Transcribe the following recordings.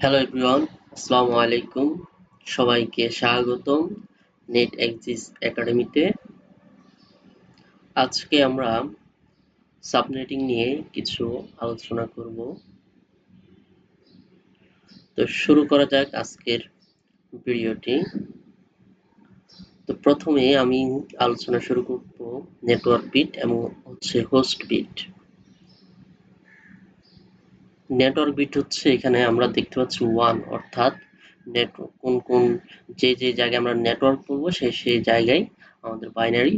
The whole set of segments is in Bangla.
হ্যালো এভরিওয়ান, আসসালামু আলাইকুম। সবাইকে স্বাগতম নেট এক্সিস একাডেমিতে। আজকে আমরা সাবনেটিং নিয়ে কিছু আলোচনা করব। তো শুরু করা যাক আজকের ভিডিওটি। তো প্রথমে আমি আলোচনা শুরু করব নেটওয়ার্ক বিট এবং হোস্ট বিট। নেটওয়ার্ক বিট হচ্ছে এখানে আমরা দেখতে পাচ্ছি 1, অর্থাৎ নেটওয়ার্ক কোন যে জায়গায় আমরা নেটওয়ার্ক বলবো সেই জায়গায় আমাদের বাইনারি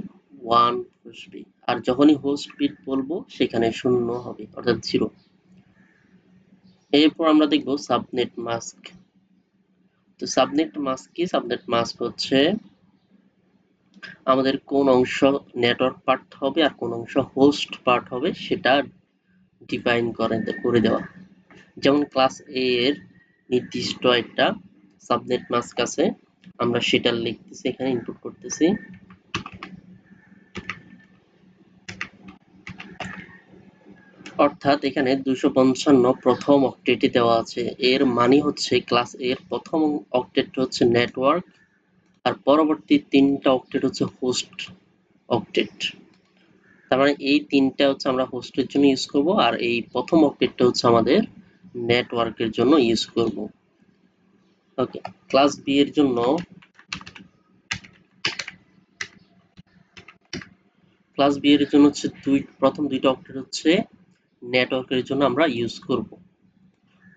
1 বসবে, আর যখনই হোস্ট বিট বলবো সেখানে 0 হবে, অর্থাৎ 0। এরপর আমরা দেখব সাবনেট মাস্ক। তো সাবনেট মাস্ক কি? সাবনেট মাস্ক হচ্ছে আমাদের কোন অংশ নেটওয়ার্ক পার্ট হবে আর কোন অংশ হোস্ট পার্ট হবে সেটা ডিফাইন করে দেওয়া। যেমন ক্লাস এ এর নির্দিষ্ট একটা সাবনেট মাস্ক আছে, আমরা সেটা লিখতেছি, এখানে ইনপুট করতেছি। অর্থাৎ এখানে 255 প্রথম অক্টেটে দেওয়া আছে, এর মানে হচ্ছে ক্লাস এর প্রথম অক্টেট হচ্ছে নেটওয়ার্ক আর পরবর্তী 3টা অক্টেট হচ্ছে হোস্ট অক্টেট। তার মানে এই 3টা হচ্ছে আমরা হোস্টের জন্য ইউজ করব, আর এই প্রথম অক্টেটটা হচ্ছে আমাদের নেটওয়ার্কের জন্য ইউজ করব। ওকে, ক্লাস বি এর জন্য হচ্ছে প্রথম 2টা অক্টেট হচ্ছে নেটওয়ার্কের জন্য আমরা ইউজ করব,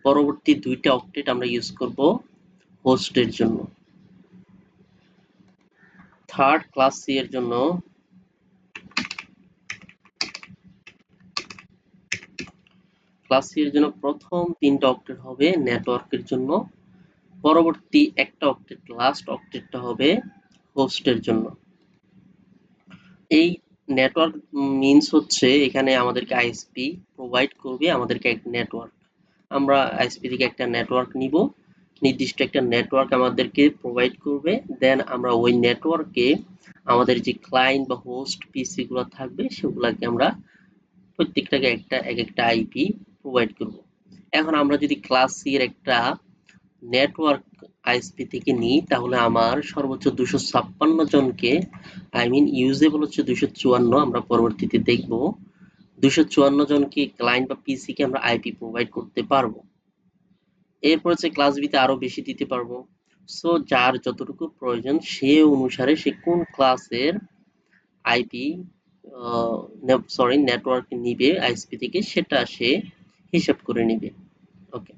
পরবর্তী 2টা অক্টেট আমরা ইউজ করব হোস্টের জন্য। থার্ড ক্লাস সি এর জন্য প্রথম 3টা অক্টেট হবে নেটওয়ার্কের জন্য, পরবর্তী একটা অক্টেট লাস্ট অক্টেটটা হবে হোস্টের জন্য। এই নেটওয়ার্ক মিন্স হচ্ছে এখানে আমাদেরকে আইএসপি প্রোভাইড করবে আমাদেরকে একটা নেটওয়ার্ক। আমরা আইএসপি থেকে একটা নেটওয়ার্ক নিব, নির্দিষ্ট একটা নেটওয়ার্ক আমাদেরকে প্রোভাইড করবে, দেন আমরা ওই নেটওয়ার্কে আমাদের যে ক্লায়েন্ট বা হোস্ট পিসি গুলো থাকবে সেগুলোকে আমরা প্রত্যেকটাকে এক একটা আইপি প্রোভাইড করব। এখন আমরা যদি ক্লাস সি এর একটা নেটওয়ার্ক আইএসপি থেকে নিই, তাহলে আমার সর্বোচ্চ 256 জনকে, ইউজেবল হচ্ছে 254, আমরা পরবর্তীতে দেখব 254 জনকে ক্লায়েন্ট বা পিসি কে আমরা আইপি প্রোভাইড করতে পারবো। এরপর হচ্ছে ক্লাস বি তে আরো বেশি দিতে পারবো। সো যার যতটুকু প্রয়োজন সে অনুসারে সে কোন ক্লাসের আইপি নেটওয়ার্ক নিবে আইএসপি থেকে সেটা সে হিসাব করে নিবে। ওকে,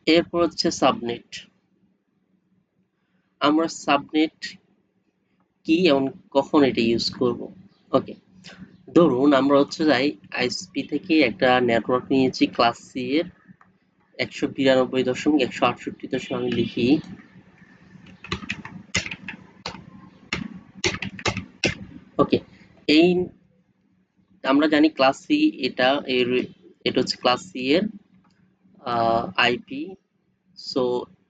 এরপর হচ্ছে সাবনেট। আমরা সাবনেট কি এবং কখন এটা ইউজ করব? ওকে, ধরুন আমরা হচ্ছে যাই আইএসপি থেকে একটা নেটওয়ার্ক নিয়েছি ক্লাস সি এর 192.168. আমি লিখি। ওকে, এই আমরা জানি ক্লাস সি, এটা হচ্ছে ক্লাস সি এর আইপি। সো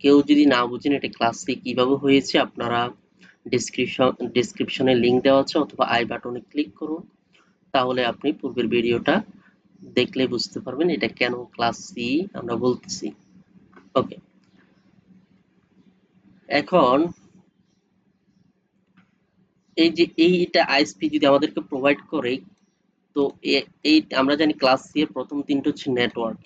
কেউ যদি না বুঝেন এটা ক্লাস সি কিভাবে হয়েছে, আপনারা ডেসক্রিপশনে লিংক দেওয়া আছে অথবা আই বাটনে ক্লিক করুন, তাহলে আপনি পূর্বের ভিডিওটা দেখলে বুঝতে পারবেন এটা কেন ক্লাস সি আমরা বলতেছি। ওকে, এখন এই যে এইটা আইএসপি যদি আমাদেরকে প্রোভাইড করে, তো এই আমরা জানি ক্লাস সি এর প্রথম 3টা হচ্ছে নেটওয়ার্ক।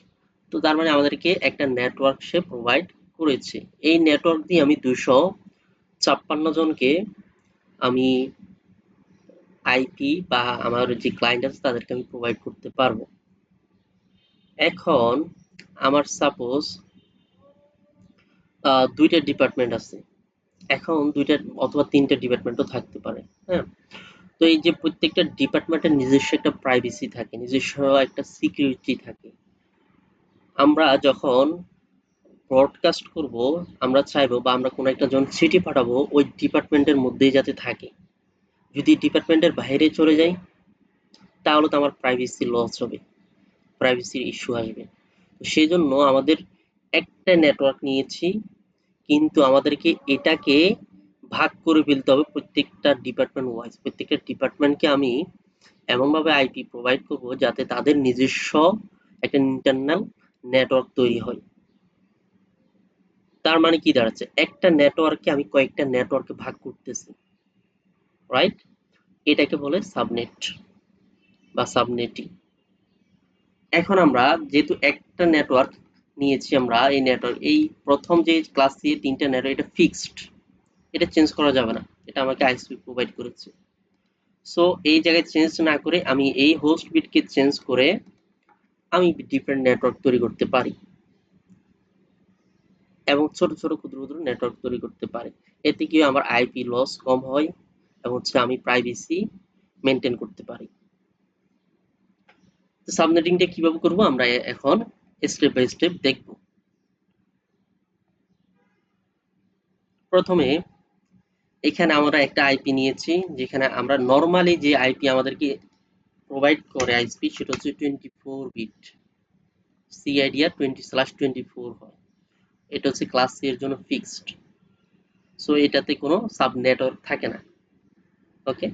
তো তার মানে আমাদেরকে একটা নেটওয়ার্ক সে প্রোভাইড করেছে। এই নেটওয়ার্ক দিয়ে আমি 256 জনকে আমি আইপি বা আমার যে ক্লায়েন্ট আছে তাদেরকে আমি প্রোভাইড করতে পারবো। এখন আমার সাপোজ 2টা ডিপার্টমেন্ট আছে, এখন 2টা অথবা 3টা ডিপার্টমেন্টও থাকতে পারে। হ্যাঁ, তো এই যে প্রত্যেকটা ডিপার্টমেন্টের নিজস্ব একটা প্রাইভেসি থাকে, নিজস্ব একটা সিকিউরিটি থাকে। আমরা যখন ব্রডকাস্ট করব, আমরা চাইবো বা আমরা কোনো একটা জন চিঠি পাঠাবো ওই ডিপার্টমেন্টের মধ্যেই যাতে থাকে। যদি ডিপার্টমেন্টের বাইরে চলে যাই তাহলে তো আমার প্রাইভেসি লস হবে, প্রাইভেসির ইস্যু আসবে। সেই জন্য আমাদের একটা নেটওয়ার্ক নিয়েছি, কিন্তু আমাদেরকে এটাকে ভাগ করে ফেলতে হবে প্রত্যেকটা ডিপার্টমেন্ট ওয়াইজ। প্রত্যেকটা ডিপার্টমেন্টকে আমি এমনভাবে আইপি প্রোভাইড করব যাতে তাদের নিজস্ব একটা ইন্টারনাল নেটওয়ার্ক তৈরি হয়। তার মানে কি দাঁড়াচ্ছে, একটা নেটওয়ার্ককে আমি কয়েকটা নেটওয়ার্কে ভাগ করতেছি, রাইট? এটাকে বলে সাবনেট বা সাবনেটিং। এখন আমরা যেহেতু একটা নেটওয়ার্ক নিয়েছি, আমরা এই নেটওয়ার্ক এই প্রথম যে ক্লাস দিয়ে তিনটা নেটওয়ার্ক এটা ফিক্সড, এটা চেঞ্জ করা যাবে না, এটা আমাকে আইএসপি প্রোভাইড করেছে। সো এই জায়গায় চেঞ্জ না করে আমি এই হোস্ট বিটকে চেঞ্জ করে আমি ডিফারেন্ট নেটওয়ার্ক তৈরি করতে পারি এবং ছোট ছোট ক্ষুদ্র ক্ষুদ্র নেটওয়ার্ক তৈরি করতে পারি। এতে কি আমার আইপি লস কম হয় এবং আমি প্রাইভেসি মেনটেন করতে পারি। তো সাবনেটিংটা কিভাবে করব আমরা এখন স্টেপ বাই স্টেপ দেখব। প্রথমে এখানে আমরা একটা আইপি নিয়েছি, যেখানে আমরা নরমালি যে আইপি আমাদেরকে প্রোভাইড করে আইএসপি সেটা হচ্ছে 24 বিট, সিআইডিআর 20/24 হয়। এটা হচ্ছে ক্লাস সি এর জন্য ফিক্সড, সো এটাতে কোনো সাব নেটওয়ার্ক থাকে না। ওকে,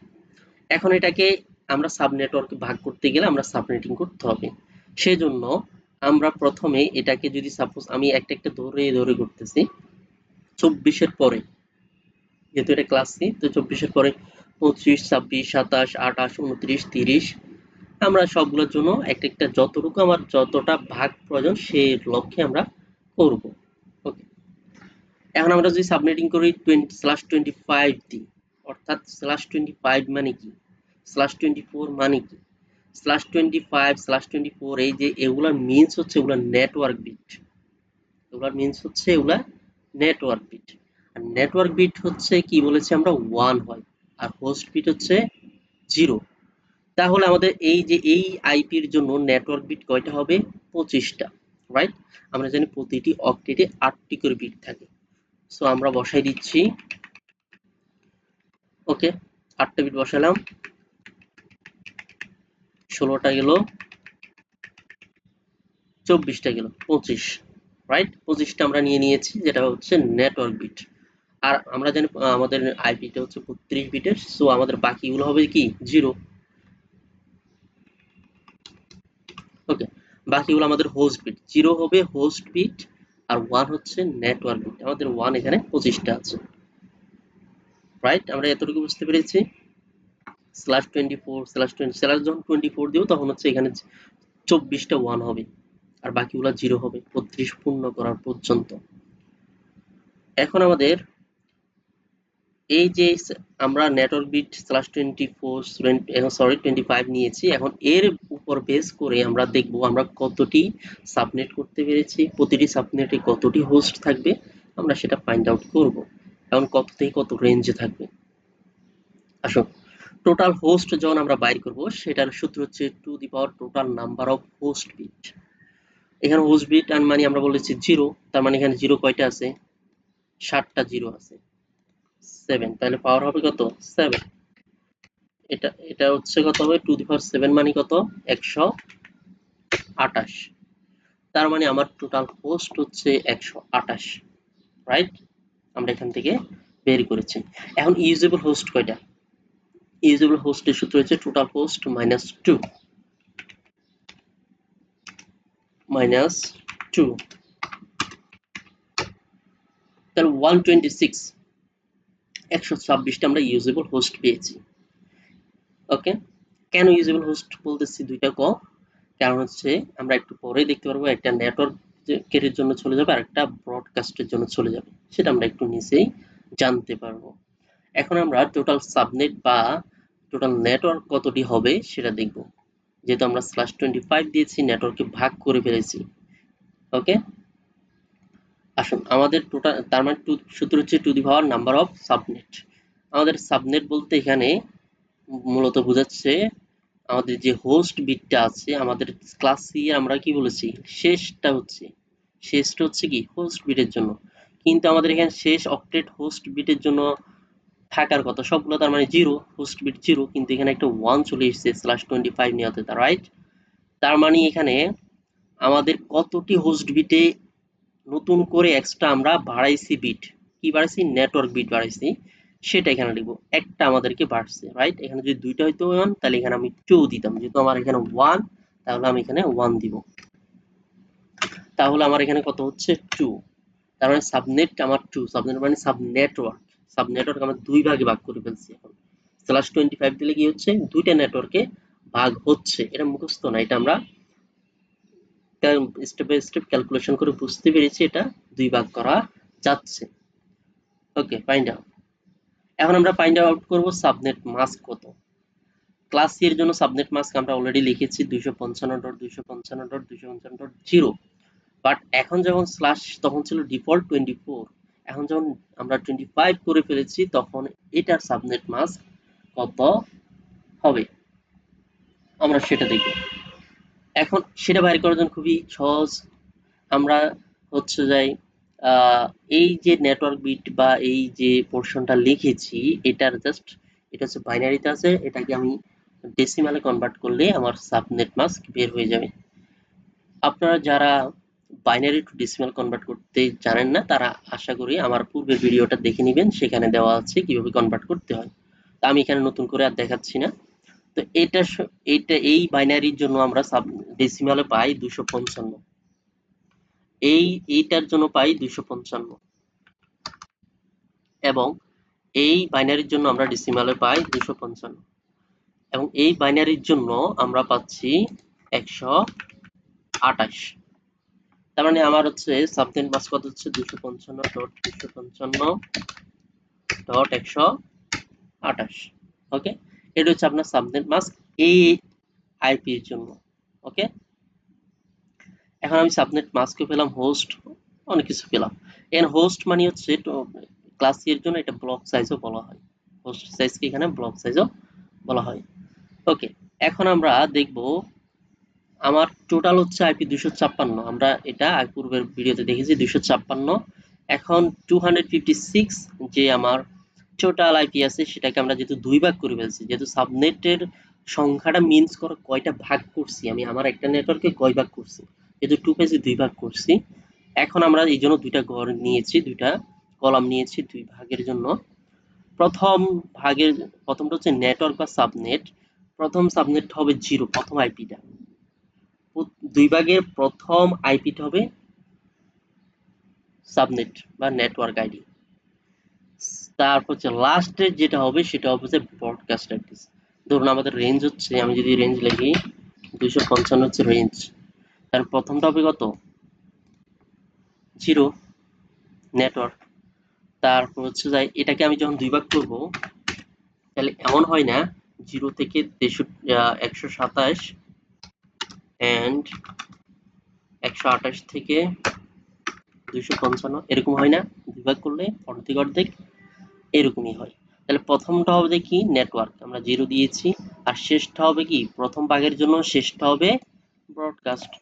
এখন এটাকে আমরা সাব নেটওয়ার্কে ভাগ করতে গেলে আমরা সাবনেটিং করতে হবে। সেজন্য আমরা প্রথমে এটাকে যদি সাপোজ আমি একটা একটা ধরে ধরে করতেছি, 24-এর পরে, যেহেতু এটা ক্লাস সি, তো 24-এর পরে 25, 26, 27, 28, 29, 30 আমরা সবগুলোর জন্য একটা একটা যতটুকু আমার যতটা ভাগ প্রয়োজন সেই লক্ষ্যে আমরা করব। ওকে, এখন আমরা যদি সাবনেটিং করি 20/25 দিই, অর্থাৎ /25 মানে কি, /24 মানে কি, /25/24 এই যে এগুলার মিনস হচ্ছে এগুলা নেটওয়ার্ক বিট, এগুলার মিনস হচ্ছে এগুলা নেটওয়ার্ক বিট। আর নেটওয়ার্ক বিট হচ্ছে কি বলেছি আমরা 1 হয়, আর হোস্ট বিট হচ্ছে 0। তাহলে আমাদের এই যে এই আইপির জন্য নেটওয়ার্ক বিট কয়টা হবে, 25টা, রাইট? আমরা জানি প্রতিটি অক্টেটে 8টি করে বিট থাকে। সো আমরা বসাই দিচ্ছি, ওকে, 8টা বিট বসালাম, 16টা গেল, 24টা গেল, 25, রাইট? 25টা আমরা নিয়ে নিয়েছি, যেটা হচ্ছে নেটওয়ার্ক বিট। আর আমরা জানি আমাদের আইপিটা হচ্ছে 32 বিটের, সো আমাদের বাকিগুলো হবে কি 0। ওকে, বাকিগুলো আমাদের হোস্ট বিট, 0 হবে হোস্ট বিট আর 1 হচ্ছে নেটওয়ার্ক বিট। আমাদের 1 এখানে 25টা আছে, রাইট? আমরা এতটুকু বুঝতে পেরেছি। /24/20 স্ল্যাশ যখন 24 দিব তখন হচ্ছে এখানে 24টা 1 হবে আর বাকিগুলো 0 হবে 32 পূর্ণ করার পর্যন্ত। এখন আমাদের এই যে আমরা নেটওয়ার্ক বিট /24 নিয়েছি, এখন এর উপর বেস করে আমরা দেখব আমরা কতটি সাবনেট করতে পেরেছি, প্রতিটি সাবনেটে কতটি হোস্ট থাকবে আমরা সেটা ফাইন্ড আউট করব, এখন কত থেকে কত রেঞ্জে থাকবে। আসুন, টোটাল হোস্ট যখন আমরা বাইর করব সেটার সূত্র হচ্ছে to the power total number of host bit. এখানে হোস্ট বিট মানে আমরা বলেছি 0, তার মানে এখানে 0 কয়টা আছে, 7টা 0 আছে, 7, তাহলে পাওয়ার হবে কত, 7। এটা এটা হচ্ছে কত হবে, টু দি পাওয়ার 7 মানে কত, 128। তার মানে আমার টোটাল হোস্ট হচ্ছে 128, রাইট? আমরা এখান থেকে বের করেছি। এখন ইউজেবল হোস্ট কয়টা, ইউজেবল হোস্টের সূত্র হচ্ছে টোটাল হোস্ট -2 -2, তাহলে 126, 126টা আমরা ইউজেবল হোস্ট পেয়েছি। ওকে, কেন ইউজেবল হোস্ট বলতেছি দুইটা কারণ হচ্ছে আমরা একটু পরে দেখতে পারবো একটা নেটওয়ার্কের জন্য চলে যাবে আর একটা ব্রডকাস্টের জন্য চলে যাবে, সেটা আমরা একটু নিচেই জানতে পারবো। এখন আমরা টোটাল সাবনেট বা টোটাল নেটওয়ার্ক কতটি হবে সেটা দেখব, যেহেতু আমরা /25 দিয়েছি, নেটওয়ার্কে ভাগ করে ফেলেছি। ওকে, আসুন আমাদের টোটাল, তার মানে সূত্র হচ্ছে to the power number of subnet. আমাদের সাবনেট বলতে এখানে মূলত বোঝাচ্ছে আমাদের যে হোস্ট বিটটা আছে আমাদের ক্লাস সি আমরা কি বলেছি, শেষটা হচ্ছে কি হোস্ট বিটের জন্য, কিন্তু আমাদের এখানে শেষ অক্টেট হোস্ট বিটের জন্য থাকার কথা সবগুলো, তার মানে 0, হোস্ট বিট 0, কিন্তু এখানে একটা 1 চলে এসেছে /25 নেওয়াতে, রাইট? তার মানে এখানে আমাদের কতটি হোস্ট বিটে নতুন করে এক্সট্রা আমরা বাড়াইছি বিট, কি বাড়াইছি, নেটওয়ার্ক বিট বাড়াইছি, সেটা এখানে লিখবো, একটা আমাদেরকে বাড়ছে, রাইট? এখানে যদি দুইটা হইতো 1 তাহলে এখানে আমি 2 দিতাম, যেহেতু আমার এখানে 1 তাহলে আমি এখানে 1 দিব, তাহলে আমার এখানে কত হচ্ছে 2। তার মানে সাবনেট আমার 2, সাবনেট মানে সাব নেটওয়ার্ক। সাব নেটওয়ার্ক আমরা দুই ভাগে ভাগ করে ফেলছি এখন। /25 দিলে কি হচ্ছে, দুইটা নেটওয়ার্কে ভাগ হচ্ছে। এটা মুখস্থ না, এটা আমরা স্টেপ বাই স্টেপ ক্যালকুলেশন করে বুঝতে পেরেছি এটা দুই ভাগ করা যাচ্ছে। ওকে, ফাইন্ড আউট। এখন আমরা ফাইন্ড আউট করব সাবনেট মাস্ক কত। ক্লাস সি এর জন্য সাবনেট মাস্ক আমরা অলরেডি লিখেছি 255.255.255.0। বাট এখন যখন স্ল্যাশ তখন ছিল ডিফল্ট 24, এখন যখন আমরা 25 করে ফেলেছি তখন এটার সাবনেট মাস্ক কত হবে আমরা সেটা দেখব। এখন সেটা বাইর করার জন্য খুবই সহজ, আমরা হচ্ছে যাই এই যে নেটওয়ার্ক বিট বা এই যে পোর্শনটা লিখেছি এটার জাস্ট, এটা হচ্ছে বাইনারিতে আছে, এটাকে আমি ডেসিমালে কনভার্ট করলে আমার সাবনেট মাস্ক বের হয়ে যাবে। আপনারা যারা বাইনারি টু ডেসিমাল কনভার্ট করতে জানেন না তারা আশা করি আমার পূর্বের ভিডিওটা দেখে নেবেন, সেখানে দেওয়া আছে কিভাবে কনভার্ট করতে হয়। তা আমি এখানে নতুন করে আর দেখাচ্ছি না। তো এটা এই বাইনারির জন্য আমরা ডেসিমালে পাই 255, এইটার জন্য পাই 255, এবং এই বাইনারির জন্য আমরা ডেসিমালে পাই 255, এবং এই বাইনারির জন্য আমরা পাচ্ছি 128। তার মানে আমার হচ্ছে সাবনেট মাস্ক কত হচ্ছে 255.255.128। ওকে, এটা হচ্ছে আপনার সাবনেট মাস্ক এই আইপি এর জন্য। ওকে, এখন আমি সাবনেট মাস্কও পেলাম, হোস্ট অনেক কিছু পেলাম। এখানে হোস্ট মানে হচ্ছে ক্লাস সি এর জন্য এটা ব্লক সাইজও বলা হয়, হোস্ট সাইজকে এখানে ব্লক সাইজও বলা হয়। ওকে, এখন আমরা দেখব আমার টোটাল হচ্ছে আইপি 256, আমরা এটা পূর্বের ভিডিওতে দেখেছি 256। এখন 256 যে আমার টোটাল আইপি আছে সেটাকে আমরা যেহেতু দুই ভাগ করে ফেলছি, যেহেতু সাবনেটের সংখ্যাটা মিনস করে কয়টা ভাগ করছি, আমি আমার একটা নেটওয়ার্কে কয় ভাগ করছি, যেহেতু 2 পেজে দুই ভাগ করছি। এখন আমরা এই জন্য দুইটা ঘর নিয়েছি, দুইটা কলাম নিয়েছি দুই ভাগের জন্য। প্রথমটা হচ্ছে নেটওয়ার্ক বা সাবনেট। প্রথম সাবনেট হবে 0, প্রথম আইপিটা। দুই ভাগের প্রথম আইপিটা হবে সাবনেট বা নেটওয়ার্ক আইডি। তারপর হচ্ছে লাস্টের যেটা হবে সেটা হবে যে ব্রডকাস্ট অ্যাড্রেস। ধরুন আমাদের রেঞ্জ হচ্ছে, আমি যদি রেঞ্জ লিখি 255 হচ্ছে রেঞ্জ, তার প্রথমটা হবে কত 0 নেটওয়ার্ক। তারপর হচ্ছে যাই এটাকে আমি যখন দুই ভাগ করব তাহলে এমন হয় না 0 থেকে 127 এন্ড 128 থেকে 255 এরকম হয় না, দুই ভাগ করলে অর্ধেক অর্ধেক এরকমই হয়। তাহলে প্রথমটা হবে কি নেটওয়ার্ক, আমরা 0 দিয়েছি, আর শেষটা হবে কি প্রথম ভাগের জন্য শেষটা হবে ব্রডকাস্ট,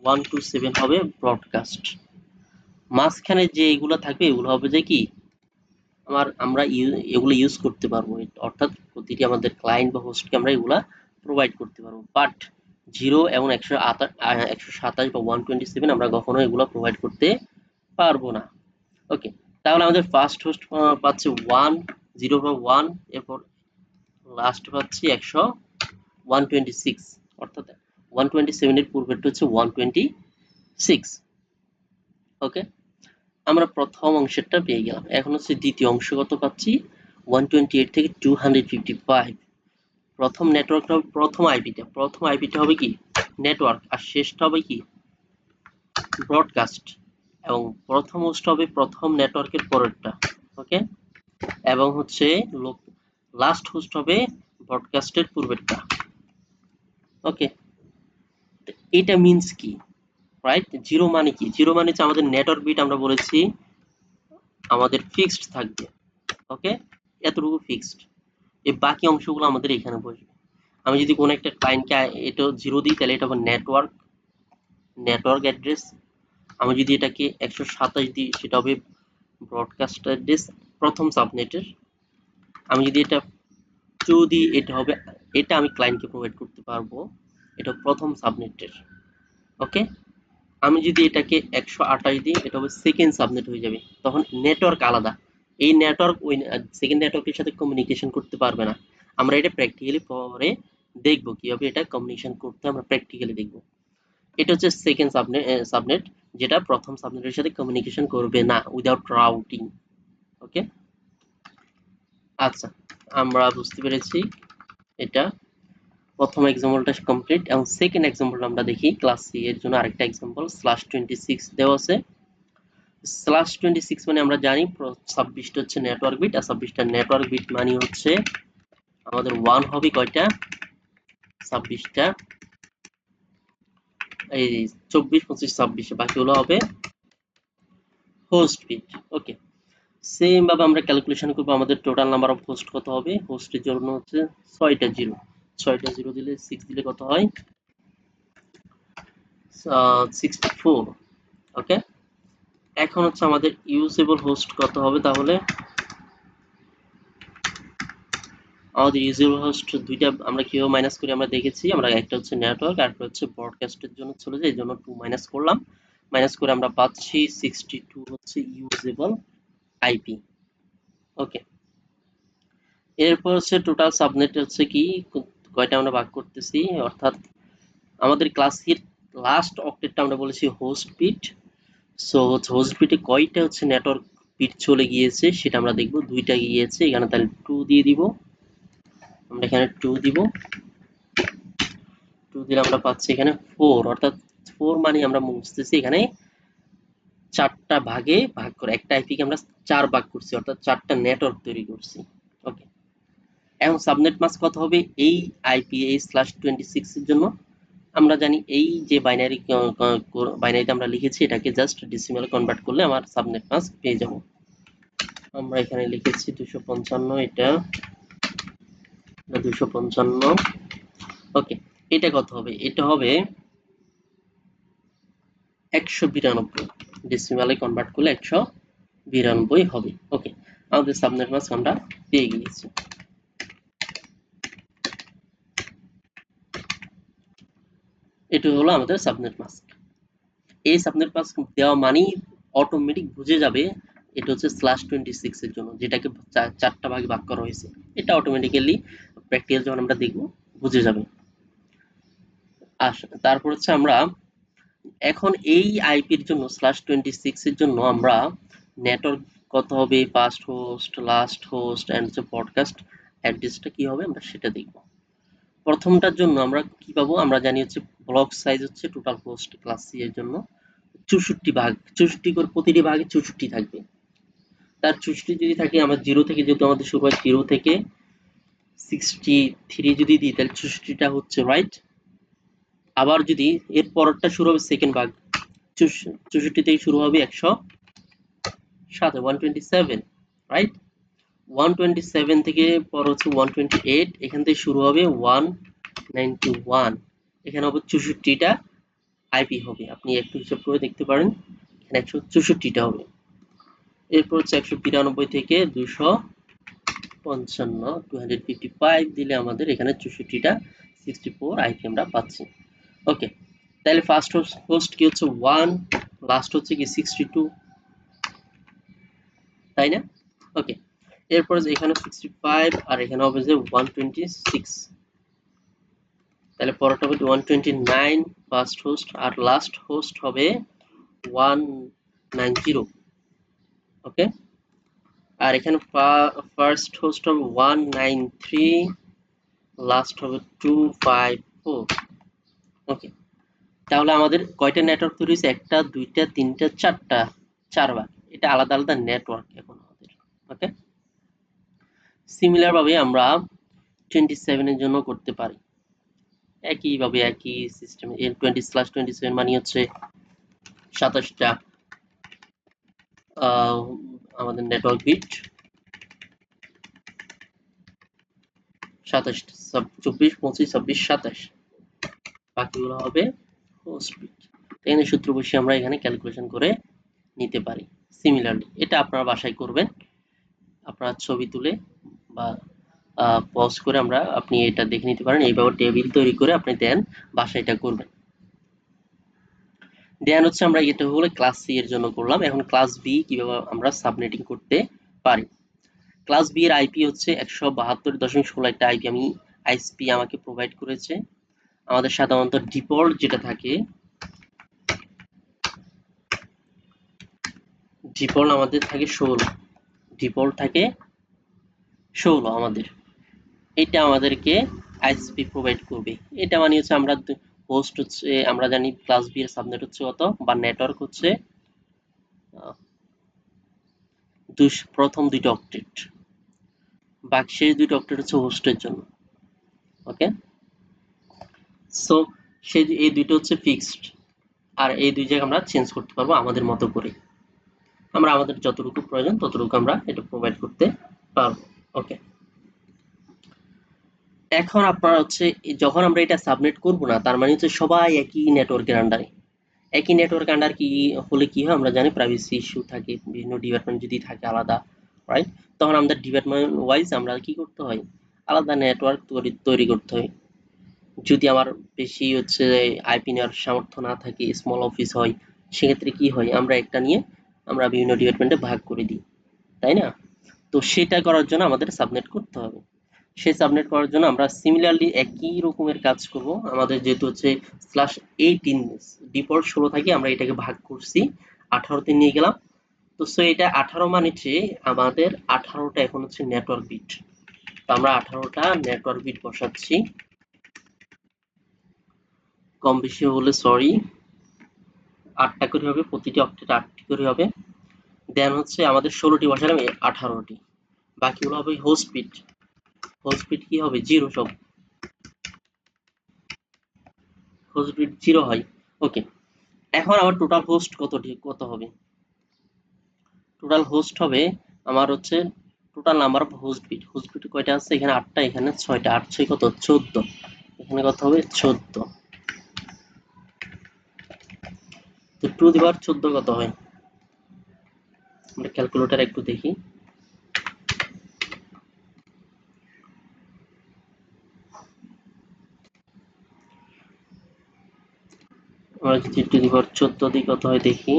127 হবে ব্রডকাস্ট। মাঝখানে যে এগুলো থাকবে এগুলো হবে যে কি আমরা এগুলো ইউজ করতে পারবো, অর্থাৎ প্রতিটি আমাদের ক্লায়েন্ট বা হোস্টকে আমরা এগুলা প্রোভাইড করতে পারবো। বাট 0 এবং 127 বা 127 আমরা কখনো এগুলো প্রোভাইড করতে পারবো না। ওকে, তাহলে আমাদের ফার্স্ট হোস্ট পাচ্ছে 1 0 বা 1, এরপর লাস্ট পাচ্ছি 126, অর্থাৎ 127 এর পূর্বেরটা হচ্ছে 126। ওকে, আমরা প্রথম অংশেরটা পেয়ে গেলাম। এখন হচ্ছে দ্বিতীয় অংশ কত পাচ্ছি 128 থেকে 255। প্রথম নেটওয়ার্কটা হবে প্রথম আইপিটা হবে কি নেটওয়ার্ক, আর শেষটা হবে কি ব্রডকাস্ট, এবং প্রথম হোস্ট হবে প্রথম নেটওয়ার্কের পরেরটা। ওকে, এবং হচ্ছে লাস্ট হোস্ট হবে ব্রডকাস্টের পূর্বেরটা। ওকে, এটা মিন্স কি রাইট, 0 মানে কি, 0 মানে হচ্ছে আমাদের নেটওয়ার্ক বিট আমরা বলেছি আমাদের ফিক্সড থাকবে। ওকে, এতটুকু ফিক্সড, এই বাকি অংশগুলো আমাদের এখানে বসবে। আমি যদি কোনো একটা ক্লায়েন্টকে এটা 0 দিই তাহলে এটা হবে নেটওয়ার্ক অ্যাড্রেস। আমি যদি এটাকে 127 দিই সেটা হবে ব্রডকাস্ট অ্যাড্রেস প্রথম সাবনেটের। আমি যদি এটা 2 দিই এটা আমি ক্লায়েন্টকে প্রোভাইড করতে পারবো, এটা প্রথম সাবনেটের। ওকে, আমি যদি এটাকে 128 দিই এটা হবে সেকেন্ড সাবনেট হয়ে যাবে, তখন নেটওয়ার্ক আলাদা। এই নেটওয়ার্ক ওই সেকেন্ড নেটওয়ার্কের সাথে কমিউনিকেশন করতে পারবে না। আমরা এটা প্র্যাকটিক্যালি পরে দেখব কিভাবে এটা কমিউনিকেশন করতে, আমরা প্র্যাকটিক্যালি দেখব। এটা হচ্ছে সেকেন্ড সাবনেট। যেটা প্রথম সাবনেটের সাথে কমিউনিকেশন করবে না উইদাউট রাউটিং। ওকে, আচ্ছা আমরা বুঝতে পেরেছি এটা। প্রথম এক্সাম্পলটা কমপ্লিট এবং সেকেন্ড এক্সাম্পল আমরা দেখি ক্লাস সি এর জন্য আরেকটা এক্সাম্পল /26 দেওয়া আছে। /26 মানে আমরা জানি 26টা হচ্ছে নেটওয়ার্ক বিট, আর 26টা নেটওয়ার্ক বিট মানে হচ্ছে আমাদের 1 হবে কয়টা 26টা, এই 24 25 26, বাকিগুলো হবে হোস্ট বিট। ওকে, সেম ভাবে আমরা ক্যালকুলেশন করব আমাদের টোটাল নাম্বার অফ হোস্ট কত হবে। হোস্টের জন্য হচ্ছে 6টা জিরো, 6টা জিরো দিলে 6 দিলে কত হয় 64। ওকে, এখন হচ্ছে আমাদের ইউজেবল হোস্ট কত হবে, তাহলে আমাদের ইউজেবল হোস্ট দুইটা আমরা কিভাবে মাইনাস করি আমরা দেখেছি। আমরা একটা হচ্ছে নেটওয়ার্ক আর একটা হচ্ছে ব্রডকাস্টের জন্য চলে যায়, এই জন্য 2 মাইনাস করলাম, মাইনাস করে আমরা পাচ্ছি 62 হচ্ছে ইউজেবল আইপি। ওকে, এরপর হচ্ছে টোটাল সাবনেট হচ্ছে কি কয়টা আমরা ভাগ করতেছি, অর্থাৎ আমাদের ক্লাসের লাস্ট অক্টেটটা আমরা বলেছি হোস্ট বিট। সো হোস্ট বিটে কয়টা হচ্ছে নেটওয়ার্ক বিট চলে গিয়েছে সেটা আমরা দেখব, দুইটা গিয়েছে এখানে, তাহলে 2 দিয়ে দিব, আমরা এখানে 2 দিব, 2 দিলে আমরা পাচ্ছি এখানে 4, অর্থাৎ 4 মানে আমরা বুঝতেছি এখানে 4টা ভাগে ভাগ করে, একটা আইপি কে আমরা 4 ভাগ করছি, অর্থাৎ 4টা নেটওয়ার্ক তৈরি করছি। ওকে, এখন সাবনেট মাস্ক কত হবে এই আইপি এই /26 এর জন্য। আমরা জানি এই যে বাইনারিতে আমরা লিখেছি এটাকে জাস্ট ডেসিমালে কনভার্ট করলে আমার সাবনেট মাস্ক পেয়ে যাব। আমরা এখানে লিখেছি 255, এটা 255। ওকে, এটা কত হবে, এটা হবে 192, ডেসিমালে কনভার্ট করলে 192 হবে। ওকে, আমাদের সাবনেট মাস্ক আমরা পেয়ে গিয়েছি। এটা হলো আমাদের সাবনেট মাস্ক। এই সাবনেট মাস্ক দেওয়া মানেই অটোমেটিক বুঝে যাবে এটা হচ্ছে /26 এর জন্য, যেটাকে 4টা ভাগে ভাগ করা হয়েছে। এটা অটোমেটিক্যালি প্র্যাকটিক্যাল যখন আমরা দেখব বুঝে যাবে। তারপর হচ্ছে আমরা এখন এই আইপির জন্য /26 এর জন্য আমরা নেটওয়ার্ক কত হবে, first host, last host and হচ্ছে ব্রডকাস্ট অ্যাড্রেসটা কি হবে আমরা সেটা দেখব। প্রথমটার জন্য আমরা কি পাবো, আমরা জানি হচ্ছে ব্লক সাইজ হচ্ছে টোটাল হোস্ট ক্লাস সি এর জন্য 64 ভাগ, 64 করে প্রতিটি ভাগে 64 থাকবে। তার 64 যদি থাকে আমার 0 থেকে, যেহেতু আমাদের শুরু হয় 0 থেকে 63 যদি দিই তাহলে 64টা হচ্ছে রাইট। আবার যদি এর পরেরটা শুরু হবে সেকেন্ড ভাগ, 64 থেকে শুরু হবে 107 127 রাইট। 127 থেকে পর হচ্ছে 128, এখান থেকে শুরু হবে 191, এখানে হবে 64টা আইপি হবে। আপনি একটু হিসাব করে দেখতে পারেন, এখানে 164টা হবে। এরপর হচ্ছে 192 থেকে 255, 255 দিলে আমাদের এখানে 64টা 64 আইপি আমরা পাচ্ছি। ওকে, তাহলে ফার্স্ট হোস্ট কি হচ্ছে 1, লাস্ট হচ্ছে কি 62, তাই না? ওকে, এরপর এখানে 65 আর এখানে হবে যে 126, তাহলে পরেরটা হবে 129 ফার্স্ট হোস্ট, আর লাস্ট হোস্ট হবে 190। ওকে, আর এখানে ফার্স্ট হোস্ট হবে 193, লাস্ট হবে 254। ওকে, তাহলে আমাদের কয়টা নেটওয়ার্ক তৈরি হয়েছে, একটা দুইটা তিনটা চারটা, 4 বার। এটা আলাদা আলাদা নেটওয়ার্ক এখন আমাদের। ওকে, সিমিলার ভাবে আমরা 27 এর জন্য করতে পারি একইভাবে, একই সিস্টেমে। 20/27 মানে হচ্ছে 27টা আমাদের নেটওয়ার্ক বিট, 27, 24 25 26 27, বাকিগুলো হবে হোস্ট বিট। এখানে সূত্র বসিয়ে আমরা এখানে ক্যালকুলেশন করে নিতে পারি। সিমিলারলি এটা আপনারা বাসায় করবেন, আপনার ছবি তুলে বা পজ করে আপনি এটা দেখে নিতে পারেন। এইভাবে টেবিল তৈরি করে আপনি দেন বাসায় এটা করবেন। দেন হচ্ছে আমরা এটা হলো ক্লাস সি এর জন্য করলাম। এখন ক্লাস বি কিভাবে আমরা সাবনেটিং করতে পারি। ক্লাস বি এর আইপি হচ্ছে 172.16 একটা আইপি আমি আইএসপি আমাকে প্রোভাইড করেছে। আমাদের সাধারণত ডিফল্ট যেটা থাকে ডিফল্ট আমাদের থাকে 16, ডিফল্ট থাকে 16 আমাদের। এটা আমাদেরকে আইএসপি প্রোভাইড করবে। এটা মানে হচ্ছে আমরা হোস্ট হচ্ছে, আমরা জানি ক্লাস বি এর সাবনেট হচ্ছে কত, বা নেটওয়ার্ক হচ্ছে প্রথম দুইটা অক্টেট, বাকি শেষ দুইটা অক্টেট হচ্ছে হোস্টের জন্য। ওকে, সো সেই এই দুইটা হচ্ছে ফিক্সড, আর এই দুই জায়গা আমরা চেঞ্জ করতে পারবো আমাদের মতো করে। আমরা আমাদের যতটুকু প্রয়োজন ততটুকু আমরা এটা প্রোভাইড করতে পারবো। ওকে, এখন আপনার হচ্ছে যখন আমরা এটা সাবমিট করব না, তার মানে হচ্ছে সবাই একই নেটওয়ার্কের আন্ডারে। একই নেটওয়ার্ক আন্ডার কি হলে কি হয়, আমরা জানি প্রাইভেসি ইস্যু থাকে, বিভিন্ন ডিপার্টমেন্ট যদি থাকে আলাদা, রাইট? তখন আমাদের ডিপার্টমেন্ট ওয়াইজ আমরা কি করতে হয়, আলাদা নেটওয়ার্ক তৈরি করতে হয়। যদি আমার বেশি হচ্ছে আইপি নেওয়ার সামর্থ্য না থাকে, স্মল অফিস হয়, সেক্ষেত্রে কি হয়, আমরা একটা নিয়ে আমরা বিভিন্ন ডিপার্টমেন্টে ভাগ করে দিই, তাই না? তো সেটা করার জন্য আমাদের সাবনেট করতে হবে। সেই সাবনেট করার জন্য আমরা সিমিলারলি একই রকমের কাজ করব। আমাদের যেহেতু হচ্ছে /18 ডিফল্ট 16 থাকে, আমরা এটাকে ভাগ করছি 18 তে নিয়ে গেলাম। তো সো এটা 18 মানে হচ্ছে আমাদের 18টা এখন হচ্ছে নেটওয়ার্ক বিট। তো আমরা 18টা নেটওয়ার্ক বিট বসাচ্ছি, কম বেশি হলে সরি, 8টা করে হবে, প্রতিটি অক্টেট 8টি করে হবে। দেন হচ্ছে আমাদের 16টি বসালাম, 18টি, বাকিগুলো হবে হোস্ট বিট। হোস্ট বিট কি হবে, 0 সব, হোস্ট বিট 0 হয়। ওকে, এখন আমার টোটাল হোস্ট কত হবে, টোটাল হোস্ট হবে আমার হচ্ছে total number of host bit কয়টা আছে, এখানে 8টা, এখানে 6টা, 8 6 কত 14, এখানে কত হবে 14। তো টু দি পাওয়ার 14 কত হয়, আমরা ক্যালকুলেটর একটু দেখি। আমরা যদি টু দি পাওয়ার 14 দিই কত হয় দেখি।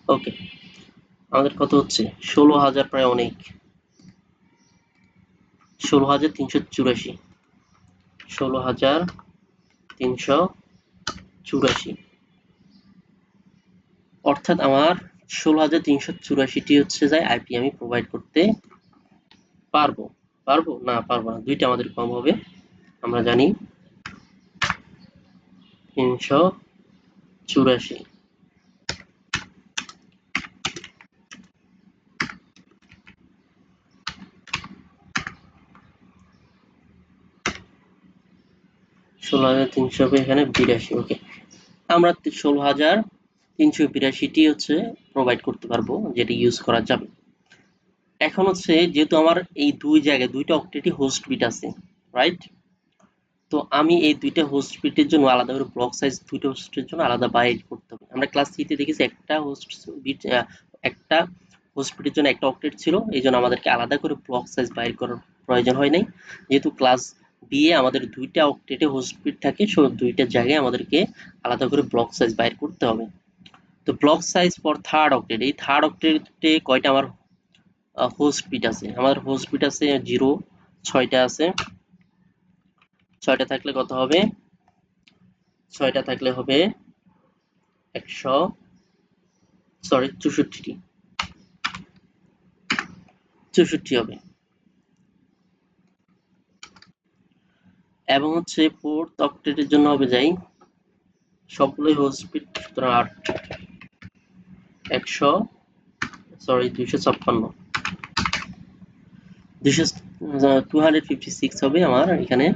ওকে, আমাদের কত হচ্ছে 16,000, প্রায় অনেক, 16,384, 16,384, অর্থাৎ আমার 16,384টি হচ্ছে যায় আইপি আমি প্রোভাইড করতে পারবো। পারবো না, পারবো না, দুইটা আমাদের কম হবে, আমরা জানি 384। ষোলো হাজার তিনশো হবে এখানে 82। ওকে, আমরা 16,382টি হচ্ছে প্রোভাইড করতে পারবো, যেটা ইউজ করা যাবে। এখন হচ্ছে যেহেতু আমার এই দুই জায়গায় দুইটা অক্টেটই হোস্ট বিট আছে, রাইট? তো আমি এই দুইটা হোস্ট বিটের জন্য আলাদা করে ব্লক সাইজ দুইটা হোস্টের জন্য আলাদা বাইর করতে হবে। আমরা ক্লাস 3 তে দেখেছি একটা হোস্ট বিট, একটা হোস্ট বিটের জন্য একটা অক্টেট ছিল, এই জন্য আমাদেরকে আলাদা করে ব্লক সাইজ বাইর করার প্রয়োজন হয় নাই। যেহেতু ক্লাস বি এ আমাদের দুইটা অক্টেটে হোস্ট বিট থাকে, সো দুইটা জায়গায় আমাদেরকে আলাদা করে ব্লক সাইজ বাইর করতে হবে। তো block size for third octet, এই থার্ড অক্টেটে কয়টা আমার হোস্ট বিট আছে, আমাদের হোস্ট বিট আছে 0, 6টা আছে। 6টা থাকলে কত হবে, 6টা থাকলে হবে 100, সরি 64টি, 64 হবে। এবং হচ্ছে ফোর্থ অক্টেটের জন্য হবে যাই সবগুলোই হোস্ট বিট, সুতরাং 8, 100, সরি 256, 256 হবে আমার এখানে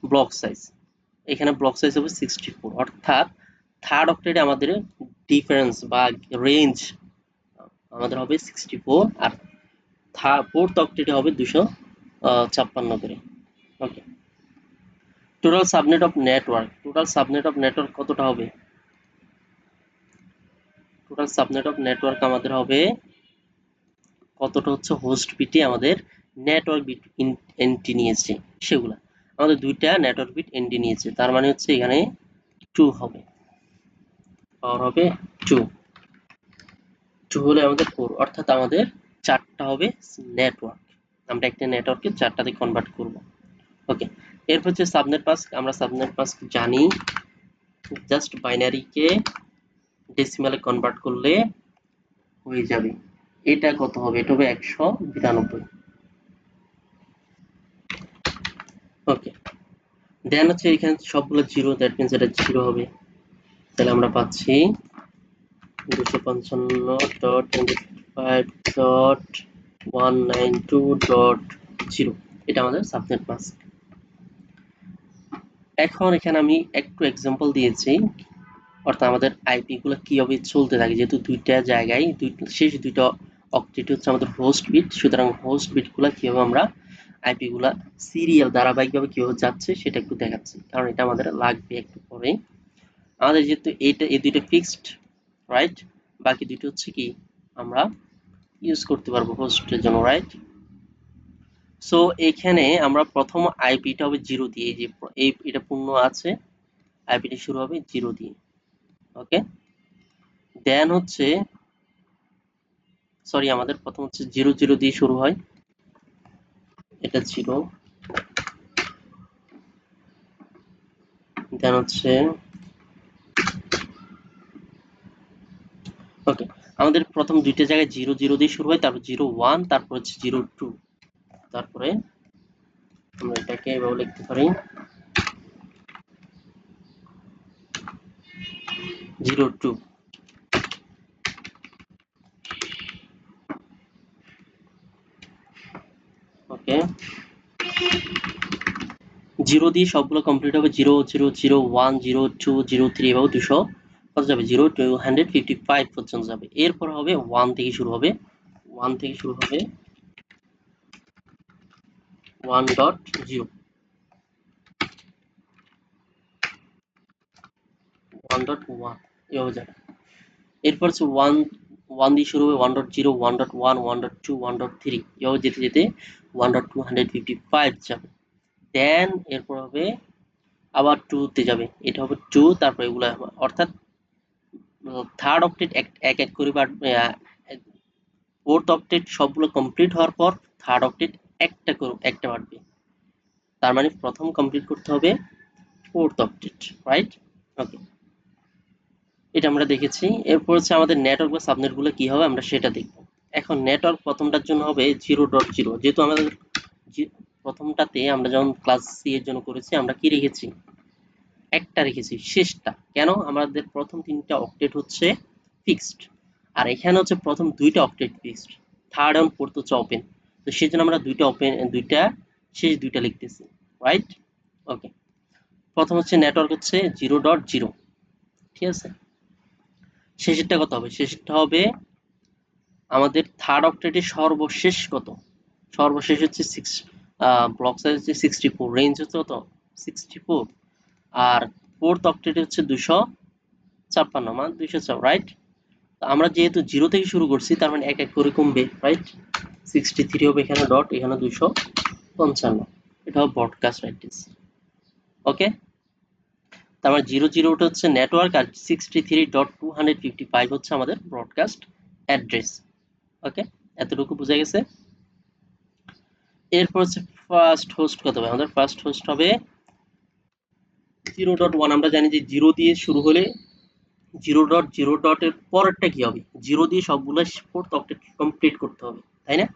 ব্লক সাইজ। এখানে ব্লক সাইজ হবে 64, অর্থাৎ থার্ড অক্টেটে আমাদের ডিফারেন্স বা রেঞ্জ আমাদের হবে 64, আর ফোর্থ অক্টেটে হবে 256 করে। Okay, total subnet of network, total subnet of network কতটা হবে, টোটাল সাবনেট অফ নেটওয়ার্ক আমাদের হবে কতটা হচ্ছে হোস্ট বিটে আমাদের নেটওয়ার্ক বিট এন্ট্রি নিয়েছে, সেগুলা আমাদের দুইটা নেটওয়ার্ক বিট এন্ট্রি নিয়েছে, তার মানে হচ্ছে এখানে 2 হবে, পাওয়ার হবে 2, 2 হলে আমাদের 4, অর্থাৎ আমাদের 4টা হবে নেটওয়ার্ক। আমরা একটা নেটওয়ার্কে 4টাতে কনভার্ট করব। ওকে, এরপর হচ্ছে সাবনেট মাস্ক। আমরা সাবনেট মাস্ক জানি, জাস্ট বাইনারিকে ডেসিমালে কনভার্ট করলে হয়ে যাবে। এটা কত হবে? এটা হবে 192। ওকে, দেন হচ্ছে এখানে সবগুলো জিরো, দ্যাট মিনস এটা জিরো হবে। তাহলে আমরা পাচ্ছি 255.192.0। এটা আমাদের সাবনেট মাস্ক। এখন এখানে আমি একটু এক্সাম্পল দিয়েছি, অর্থাৎ আমাদের আইপি গুলো কিভাবে চলতে থাকে, যেহেতু দুইটা জায়গায় শেষ দুইটা অক্টেট হচ্ছে আমাদের হোস্ট বিট, সুতরাং হোস্ট বিট গুলা কিভাবে আমরা আইপি গুলা সিরিয়াল ধারাবাহিকভাবে কিভাবে যাচ্ছে সেটা একটু দেখাচ্ছি, কারণ এটা আমাদের লাগবে একটু পরে। আমাদের যেহেতু এই দুইটা ফিক্সড, রাইট, বাকি দুটো হচ্ছে কি আমরা ইউজ করতে পারবো হোস্টের জন্য, রাইট। সো এখানে আমরা প্রথম আইপিটা হবে জিরো দিয়ে, যে এটা পূর্ণ আছে, আইপিটি শুরু হবে জিরো দিয়ে। ওকে, দেন হচ্ছে সরি আমাদের প্রথম হচ্ছে 00 দিয়ে শুরু হয়, এটা জিরো। দেন হচ্ছে ওকে, আমাদের প্রথম দুইটা জায়গায় 00 দিয়ে শুরু হয়, তারপর 01, তারপর হচ্ছে 02, তারপরে আমরা এটাকে এভাবে লিখতে পারি 02। ওকে, 0 দিয়ে সবগুলো কমপ্লিট হবে, 0001, 02, 03 এবং 200 কত যাবে, 0255 পর্যন্ত যাবে। এরপর হবে 1 থেকে শুরু হবে, 1 থেকে শুরু হবে 1.0, 1.1 এভাবে যাবে। এরপর হচ্ছে 1 দিয়ে শুরু হবে 1.0, 1.1, 1.2, 1.3 এভাবে যেতে যেতে 1.255 যাবে। দেন এরপর হবে আবার 2 তে যাবে, এটা হবে 2, তারপর এগুলো অর্থাৎ থার্ড অক্টেট এক এক করে ফোর্থ অক্টেট সবগুলো কমপ্লিট হওয়ার পর থার্ড অক্টেট একটা বাড়বে, তার মানে প্রথম কমপ্লিট করতে হবে ফোর্থ অক্টেট, রাইট। ওকে, এটা আমরা দেখেছি। এরপর হচ্ছে আমাদের নেটওয়ার্ক বা সাবনেট গুলো কি হবে আমরা সেটা দেখব। এখন নেটওয়ার্ক প্রথমটার জন্য হবে 0.0, যেহেতু আমাদের প্রথমটাতে আমরা যখন ক্লাস সি এর জন্য করেছি আমরা কি রেখেছি, একটা রেখেছি, শেষটা কেন, আমাদের প্রথম তিনটা অক্টেট হচ্ছে ফিক্সড, আর এখানে হচ্ছে প্রথম দুইটা অক্টেট ফিক্সড, থার্ড এবং ফোর্থ হচ্ছে ওপেন, তো সেই জন্য আমরা দুইটা শেষ দুইটা লিখতেছি, রাইট। ওকে, প্রথম হচ্ছে নেটওয়ার্ক হচ্ছে 0.0, ঠিক আছে। শেষেরটা কত হবে, শেষেরটা হবে আমাদের থার্ড অক্টেটের সর্বশেষ কত, সর্বশেষ হচ্ছে ব্লক সাইজ হচ্ছে 64, রেঞ্জ হচ্ছে কত 64, আর ফোর্থ অক্টেট হচ্ছে 256, মানে 204, রাইট। আমরা যেহেতু 0 থেকে শুরু করছি তার মানে এক এক করে কমবে, রাইট। 63 হবে এখানে ডট, এখানে 255, এটা হবে ব্রডকাস্ট অ্যাড্রেস। ওকে, তার মানে 00 হচ্ছে নেটওয়ার্ক আর 63.255 হচ্ছে আমাদের ব্রডকাস্ট অ্যাড্রেস। ওকে, এতটুকু বোঝা গেছে। এরপর হচ্ছে ফার্স্ট হোস্ট কত হবে, আমাদের ফার্স্ট হোস্ট হবে 0.1। আমরা জানি যে 0 দিয়ে শুরু হলে 0.0 এর পরেরটা কি হবে, 0 দিয়ে সবগুলো ফোর্থ অক্টেট কমপ্লিট করতে হবে, তাই না।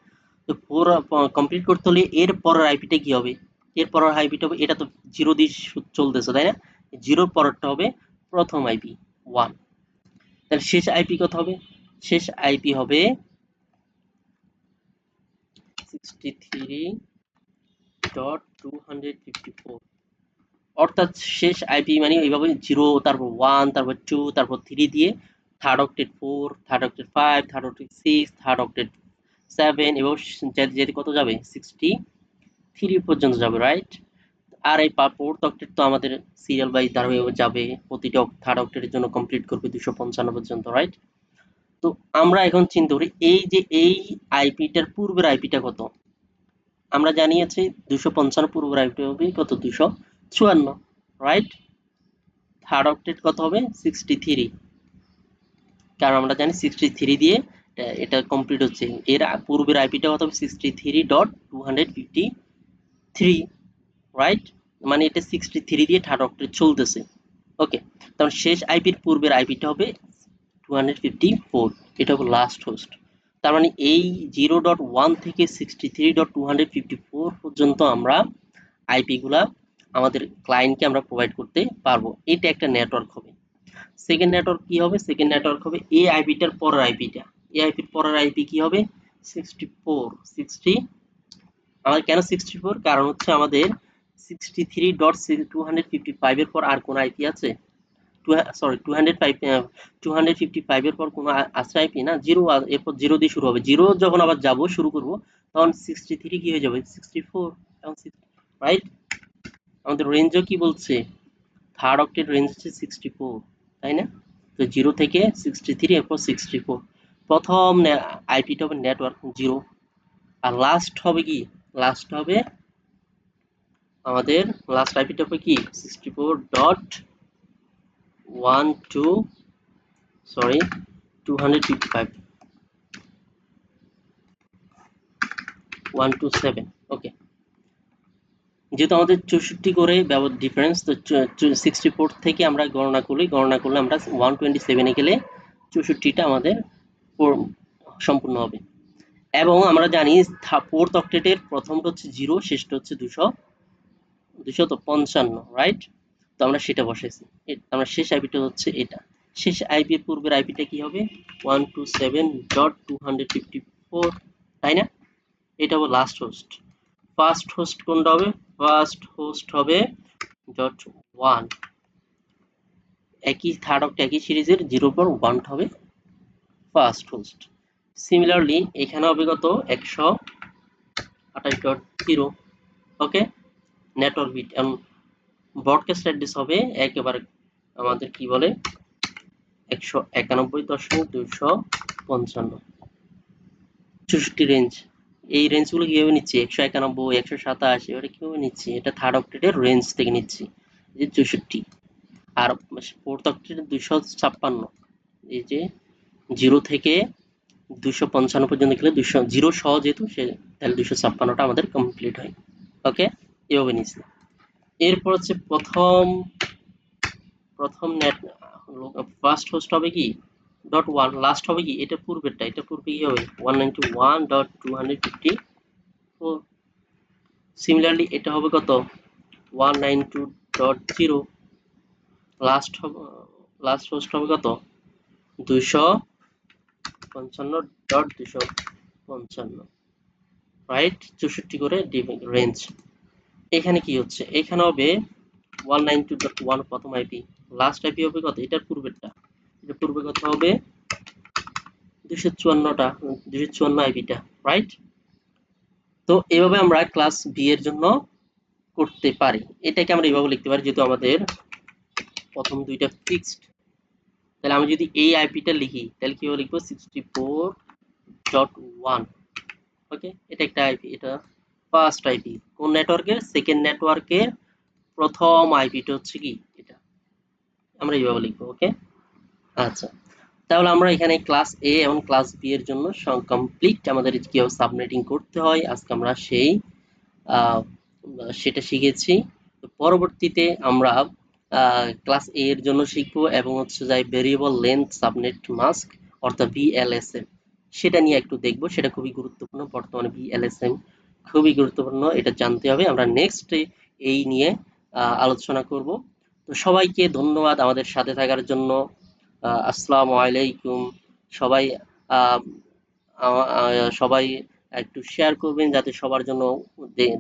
তো কমপ্লিট করতে হলে এর পরের আইপিটা কি হবে, এর পরের আইপিটা হবে, এটা তো 0 দিয়ে চলতেছে, তাই না, 0 পরেরটা হবে প্রথম আইপি 1। তাহলে শেষ আইপি কত হবে, শেষ আইপি হবে 63.254, অর্থাৎ শেষ আইপি মানে এইভাবে 0, তারপর 1, তারপর 2, তারপর 3 দিয়ে third octet 4, third octet 5, third octet 6, third octet 7 এবং যেতে যেতে কত যাবে 63 পর্যন্ত যাবে, রাইট। আর এই ফোর্থ অক্টেট তো আমাদের সিরিয়াল বাই ধারাবাহিক যাবে, প্রতিটা থার্ড অক্টেটের জন্য কমপ্লিট করবে 255 পর্যন্ত, রাইট। তো আমরা এখন চিন্তা করি এই যে এই আইপিটার পূর্বের আইপিটা কত, আমরা জানি আছে 255 পূর্বের আইপি হবে কত 254, রাইট। থার্ড অক্টেট কত হবে 63, কারণ আমরা জানি 63 দিয়ে এটা কমপ্লিট হচ্ছে, এর পূর্বের আইপিটা কত হবে 63.253, রাইট, মানে এটা 63 দিয়ে থার্ড অক্টেট চলতেছে। ওকে, তাহলে শেষ আইপির পূর্বের আইপিটা হবে 254, এটা হলো লাস্ট হোস্ট। তার মানে এই 0.1 থেকে 63.254 পর্যন্ত আমরা আইপি গুলা আমাদের ক্লায়েন্টকে আমরা প্রোভাইড করতে পারবো। এটা একটা নেটওয়ার্ক হবে। সেকেন্ড নেটওয়ার্ক কি হবে? সেকেন্ড নেটওয়ার্ক হবে এই আইপিটার পরের আইপিটা। এই আইপির পরের আইপি কি হবে? 60 আমাদের কেন 64? কারণ হচ্ছে আমাদের 63.255 এর পর আর কোন আইপি আছে? সরি 255 এর পর কোন আছে আইপি না? জিরো, এরপর জিরো দিয়ে শুরু হবে। জিরো যখন আবার যাব শুরু করব তখন 63 কি হয়ে যাবে? 64, রাইট? আমাদের রেঞ্জও কি বলছে? থার্ড অক্টেট রেঞ্জ হচ্ছে 64, তাই না? তো 0 থেকে 63, এরপর 64। প্রথম আইপিটা হবে নেটওয়ার্ক 0, আর লাস্ট হবে কি? লাস্ট হবে আমাদের লাস্ট আইপিটা হবে কি? 257, ওকে। যেহেতু আমাদের 64 করে ডিফারেন্স, তো 64 থেকে আমরা গণনা করলে আমরা 127 এ গেলে 64টা আমাদের সম্পূর্ণ হবে। এবং আমরা জানি ফোর্থ অক্টেটের প্রথমটা হচ্ছে 0, শেষটা হচ্ছে 255, রাইট? তো আমরা সেটা বসাইছি। আমরা শেষ আইপিটা হচ্ছে এটা। শেষ আইপির পূর্বের আইপিটা কি হবে? 127.254, তাই না? এটা হবে লাস্ট হোস্ট। ফার্স্ট হোস্ট কোনটা হবে? ফার্স্ট হোস্ট হবে .1, একই থার্ড অক্ট একই সিরিজের 0 পর 1 হবে ফার্স্ট হোস্ট। সিমিলারলি এখানে হবে কত? 128.0, ওকে। নেটওয়ার্ক বিট এবং ব্রডকাস্ট অ্যাড্রেস হবে একেবারে আমাদের কি বলে 191.255, 64 রেঞ্জ। এই রেঞ্জগুলো কিভাবে নিচ্ছি? 191, 127, এবারে কিভাবে নিচ্ছি? এটা থার্ড অক্টেটের রেঞ্জ থেকে নিচ্ছি, যে 64। আর ফোর্থ অক্টেটের 256, এই যে 0 থেকে 255 পর্যন্ত গেলে 0 সহ যেহেতু সে তাহলে 256টা আমাদের কমপ্লিট হয়, ওকে। এভাবে নিচ্ছি। এরপর হচ্ছে প্রথম নেট ফার্স্ট হোস্ট হবে কি .1, লাস্ট হবে কি এটা পূর্বেরটা, এটা পূর্বে কি হবে 191.254। সিমিলারলি এটা হবে কত 192.0, লাস্ট হোস্ট হবে কত 255.255, রাইট? 64 করে রেঞ্জ। এখানে কি হচ্ছে? এখানে হবে 192.1 প্রথম আইপি, লাস্ট আইপি হবে কত? এটার পূর্বেরটা, এটা পূর্বে কত হবে 254 আইপিটা, রাইট? তো এভাবে আমরা ক্লাস বি এর জন্য করতে পারি। এটাকে আমরা এভাবে লিখতে পারি, যেহেতু আমাদের প্রথম দুইটা ফিক্সড, তাহলে আমি যদি এই আইপিটা লিখি তাহলে কিভাবে লিখবো? 64.1, ওকে। এটা একটা আইপি, এটা ফার্স্ট আইপি। কোন নেটওয়ার্কের? সেকেন্ড নেটওয়ার্কের প্রথম আইপিটা হচ্ছে কি এটা, আমরা এইভাবে লিখবো, ওকে। আচ্ছা, তাহলে আমরা এখানে ক্লাস এ এবং ক্লাস বি এর জন্য কমপ্লিট আমাদের কিভাবে সাবনেটিং করতে হয় আজকে আমরা সেটা শিখেছি। পরবর্তীতে আমরা ক্লাস এ এর জন্য শিখবো এবং হচ্ছে যাই ভেরিয়েবল লেন্থ সাবনেট মাস্ক অর্থাৎ ভিএলএসএম, সেটা নিয়ে একটু দেখবো। সেটা খুবই গুরুত্বপূর্ণ, বর্তমানে ভিএলএসএম খুবই গুরুত্বপূর্ণ, এটা জানতে হবে। আমরা নেক্সট এই নিয়ে আলোচনা করব। তো সবাইকে ধন্যবাদ আমাদের সাথে থাকার জন্য। আসসালামু আলাইকুম। সবাই সবাই একটু শেয়ার করবেন, যাতে সবার জন্য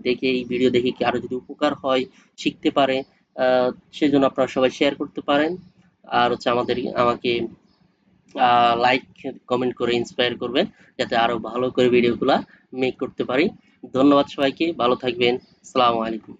দেখে এই ভিডিও দেখে কি আরো যদি উপকার হয়, শিখতে পারে, সেজন্য আপনারা সবাই শেয়ার করতে পারেন। আর হচ্ছে আমাকে লাইক কমেন্ট করে ইন্সপায়ার করবেন, যাতে আরো ভালো করে ভিডিওগুলা মেক করতে পারি। ধন্যবাদ সবাইকে, ভালো থাকবেন। আসসালামু আলাইকুম।